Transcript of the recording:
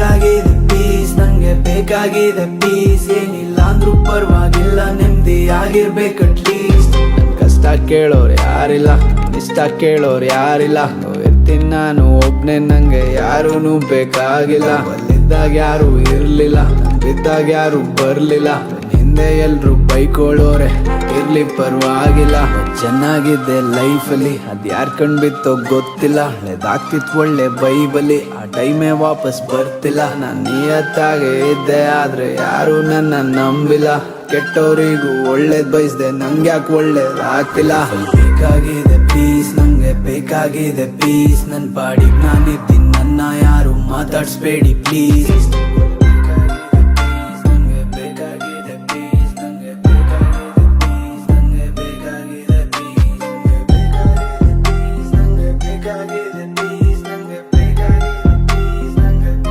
ಬೇಕಾಗಿದೆ ಪೀಸ್, ನಂಗೆ ಬೇಕಾಗಿದೆ ಪೀಸ್. ಏನಿಲ್ಲ ಅಂದ್ರೂ ಪರವಾಗಿಲ್ಲ, ನೆಮ್ಮದಿಯಾಗಿರ್ಬೇಕು ಅಟ್ಲೀಸ್ಟ್. ನನ್ ಕಷ್ಟ ಕೇಳೋರು ಯಾರಿಲ್ಲ, ಇಷ್ಟ ಕೇಳೋರು ಯಾರಿಲ್ಲ. ಇರ್ತೀನಿ ನಾನು ಒಬ್ನೇ, ನಂಗೆ ಯಾರೂ ಬೇಕಾಗಿಲ್ಲ. ಅಲ್ಲಿದ್ದಾಗ ಯಾರು ಇರ್ಲಿಲ್ಲ, ಬಿದ್ದಾಗ ಯಾರು ಬರ್ಲಿಲ್ಲ. ಹಿಂದೆ ಎಲ್ರು ಬೈಕೊಳ್ಳೋರೆ, ಇರ್ಲಿ ಪರವಾಗಿಲ್ಲ. ಚೆನ್ನಾಗಿದ್ದೆ ಲೈಫಲ್ಲಿ, ಅದ್ ಯಾರ್ ಕಣ್ ಬಿತ್ತೋ ಗೊತ್ತಿಲ್ಲ. ಹಳೆದಾಗ್ತಿತ್ತು ಒಳ್ಳೆ ಬೈಬಲಿ, ಆ ಟೈಮೇ ವಾಪಸ್ ಬರ್ತಿಲ್ಲ. ನಾನ್ ನಿಯತ್ತಾಗೆ ಇದ್ದೆ, ಆದ್ರೆ ಯಾರು ನನ್ನ ನಂಬಿಲ್ಲ. ಕೆಟ್ಟವರಿಗೂ ಒಳ್ಳೇದ್ ಬಯಸ್ದೆ, ನಂಗೆ ಯಾಕೆ ಒಳ್ಳೇದಾಗ್ತಿಲ್ಲ. ಬೇಕಾಗಿದೆ ಪೀಸ್, ನಂಗೆ ಬೇಕಾಗಿದೆ ಪೀಸ್. ನನ್ ಪಾಡಿಗ್ ನಾನಿದ್ದೀನಿ, ನನ್ನ ಯಾರು ಮಾತಾಡ್ಸ್ಬೇಡಿ ಪ್ಲೀಸ್.